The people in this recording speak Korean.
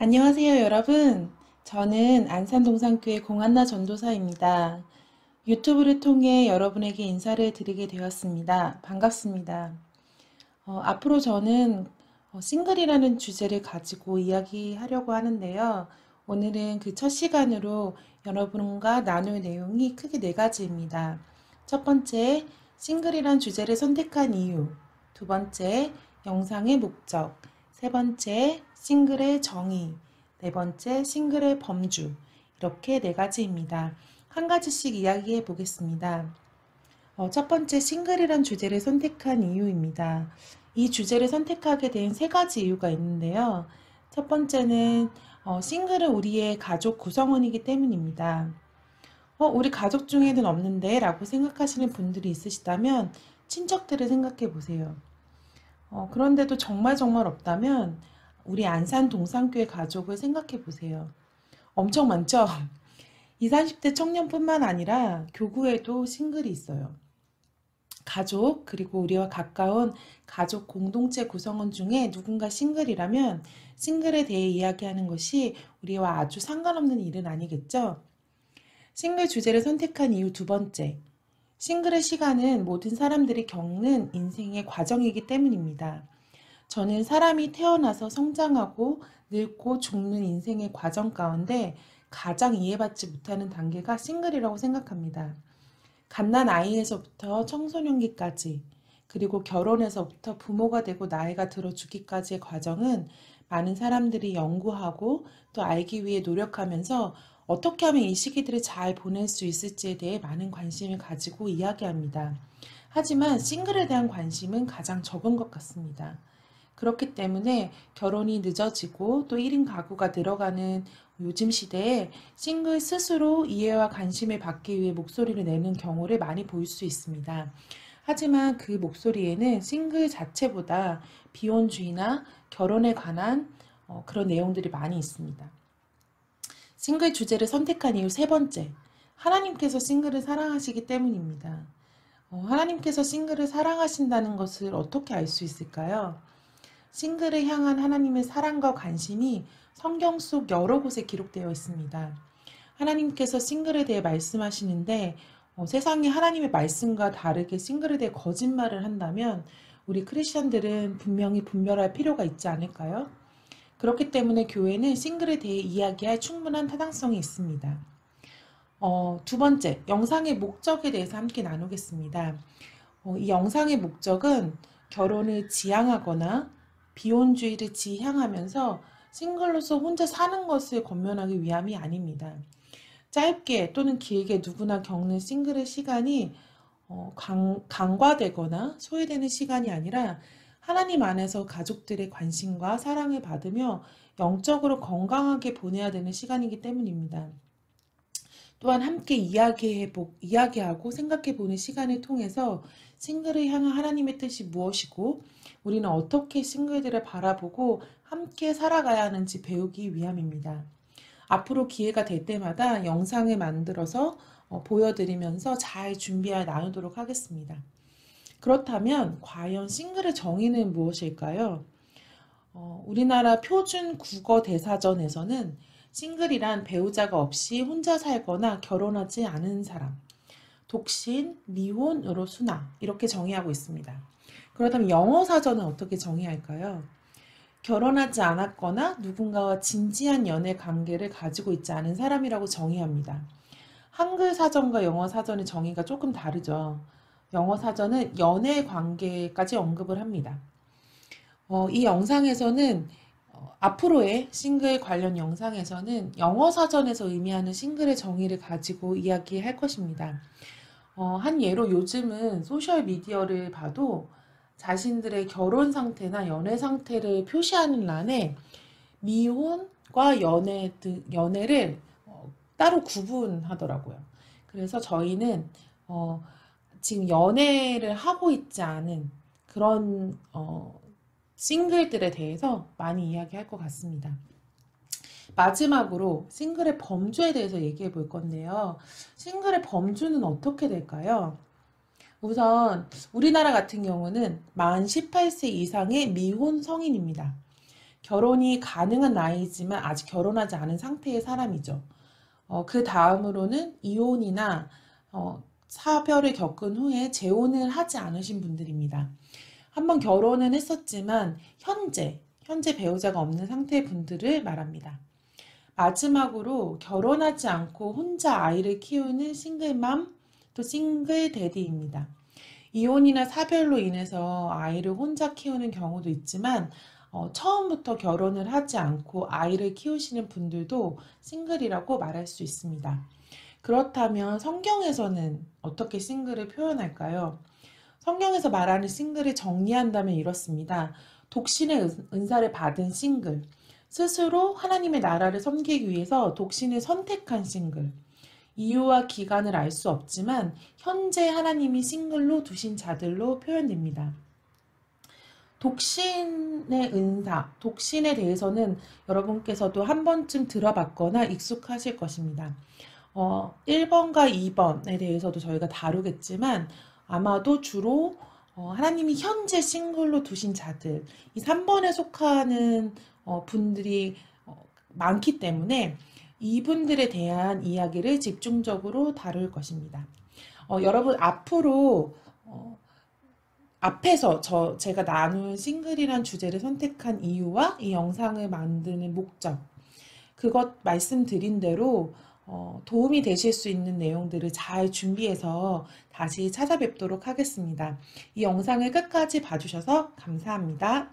안녕하세요, 여러분. 저는 안산동산교회 공한나 전도사입니다. 유튜브를 통해 여러분에게 인사를 드리게 되었습니다. 반갑습니다. 앞으로 저는 싱글이라는 주제를 가지고 이야기하려고 하는데요. 오늘은 그 첫 시간으로 여러분과 나눌 내용이 크게 네 가지입니다. 첫 번째, 싱글이란 주제를 선택한 이유. 두 번째, 영상의 목적. 세 번째, 싱글의 정의. 네 번째, 싱글의 범주. 이렇게 네 가지입니다. 한 가지씩 이야기해 보겠습니다. 첫 번째, 싱글이란 주제를 선택한 이유입니다. 이 주제를 선택하게 된 세 가지 이유가 있는데요. 첫 번째는 싱글은 우리의 가족 구성원이기 때문입니다. 우리 가족 중에는 없는데 라고 생각하시는 분들이 있으시다면 친척들을 생각해 보세요. 그런데도 정말 정말 없다면 우리 안산 동산교회 가족을 생각해 보세요. 엄청 많죠? 20, 30대 청년뿐만 아니라 교구에도 싱글이 있어요. 가족, 그리고 우리와 가까운 가족 공동체 구성원 중에 누군가 싱글이라면 싱글에 대해 이야기하는 것이 우리와 아주 상관없는 일은 아니겠죠? 싱글 주제를 선택한 이유 두 번째. 싱글의 시간은 모든 사람들이 겪는 인생의 과정이기 때문입니다. 저는 사람이 태어나서 성장하고 늙고 죽는 인생의 과정 가운데 가장 이해받지 못하는 단계가 싱글이라고 생각합니다. 갓난 아이에서부터 청소년기까지, 그리고 결혼에서부터 부모가 되고 나이가 들어 죽기까지의 과정은 많은 사람들이 연구하고 또 알기 위해 노력하면서 어떻게 하면 이 시기들을 잘 보낼 수 있을지에 대해 많은 관심을 가지고 이야기합니다. 하지만 싱글에 대한 관심은 가장 적은 것 같습니다. 그렇기 때문에 결혼이 늦어지고 또 1인 가구가 늘어가는 요즘 시대에 싱글 스스로 이해와 관심을 받기 위해 목소리를 내는 경우를 많이 볼 수 있습니다. 하지만 그 목소리에는 싱글 자체보다 비혼주의나 결혼에 관한 그런 내용들이 많이 있습니다. 싱글 주제를 선택한 이유 세 번째, 하나님께서 싱글을 사랑하시기 때문입니다. 하나님께서 싱글을 사랑하신다는 것을 어떻게 알 수 있을까요? 싱글을 향한 하나님의 사랑과 관심이 성경 속 여러 곳에 기록되어 있습니다. 하나님께서 싱글에 대해 말씀하시는데 세상에 하나님의 말씀과 다르게 싱글에 대해 거짓말을 한다면 우리 크리스천들은 분명히 분별할 필요가 있지 않을까요? 그렇기 때문에 교회는 싱글에 대해 이야기할 충분한 타당성이 있습니다. 두 번째, 영상의 목적에 대해서 함께 나누겠습니다. 이 영상의 목적은 결혼을 지향하거나 비혼주의를 지향하면서 싱글로서 혼자 사는 것을 권면하기 위함이 아닙니다. 짧게 또는 길게 누구나 겪는 싱글의 시간이 간과되거나 소외되는 시간이 아니라 하나님 안에서 가족들의 관심과 사랑을 받으며 영적으로 건강하게 보내야 되는 시간이기 때문입니다. 또한 함께 이야기하고 생각해보는 시간을 통해서 싱글을 향한 하나님의 뜻이 무엇이고 우리는 어떻게 싱글들을 바라보고 함께 살아가야 하는지 배우기 위함입니다. 앞으로 기회가 될 때마다 영상을 만들어서 보여드리면서 잘 준비해 나누도록 하겠습니다. 그렇다면 과연 싱글의 정의는 무엇일까요? 우리나라 표준 국어 대사전에서는 싱글이란 배우자가 없이 혼자 살거나 결혼하지 않은 사람, 독신, 미혼으로 순화 이렇게 정의하고 있습니다. 그렇다면 영어 사전은 어떻게 정의할까요? 결혼하지 않았거나 누군가와 진지한 연애 관계를 가지고 있지 않은 사람이라고 정의합니다. 한글 사전과 영어 사전의 정의가 조금 다르죠. 영어 사전은 연애 관계까지 언급을 합니다. 이 영상에서는 앞으로의 싱글 관련 영상에서는 영어 사전에서 의미하는 싱글의 정의를 가지고 이야기할 것입니다. 한 예로 요즘은 소셜 미디어를 봐도 자신들의 결혼 상태나 연애 상태를 표시하는 란에 미혼과 연애를 따로 구분하더라고요. 그래서 저희는 지금 연애를 하고 있지 않은 그런 싱글들에 대해서 많이 이야기할 것 같습니다. 마지막으로 싱글의 범주에 대해서 얘기해 볼 건데요. 싱글의 범주는 어떻게 될까요? 우선 우리나라 같은 경우는 만 18세 이상의 미혼 성인입니다. 결혼이 가능한 나이지만 아직 결혼하지 않은 상태의 사람이죠. 그 다음으로는 이혼이나 사별을 겪은 후에 재혼을 하지 않으신 분들입니다. 한번 결혼은 했었지만 현재 배우자가 없는 상태의 분들을 말합니다. 마지막으로 결혼하지 않고 혼자 아이를 키우는 싱글맘 또 싱글데디입니다. 이혼이나 사별로 인해서 아이를 혼자 키우는 경우도 있지만 처음부터 결혼을 하지 않고 아이를 키우시는 분들도 싱글이라고 말할 수 있습니다. 그렇다면 성경에서는 어떻게 싱글을 표현할까요? 성경에서 말하는 싱글을 정리한다면 이렇습니다. 독신의 은사를 받은 싱글, 스스로 하나님의 나라를 섬기기 위해서 독신을 선택한 싱글, 이유와 기간을 알 수 없지만 현재 하나님이 싱글로 두신 자들로 표현됩니다. 독신의 은사, 독신에 대해서는 여러분께서도 한 번쯤 들어봤거나 익숙하실 것입니다. 1번과 2번에 대해서도 저희가 다루겠지만 아마도 주로 하나님이 현재 싱글로 두신 자들, 이 3번에 속하는 분들이 많기 때문에 이분들에 대한 이야기를 집중적으로 다룰 것입니다. 여러분 앞으로 앞에서 제가 나눈 싱글이란 주제를 선택한 이유와 이 영상을 만드는 목적, 그것 말씀드린 대로 도움이 되실 수 있는 내용들을 잘 준비해서 다시 찾아뵙도록 하겠습니다. 이 영상을 끝까지 봐주셔서 감사합니다.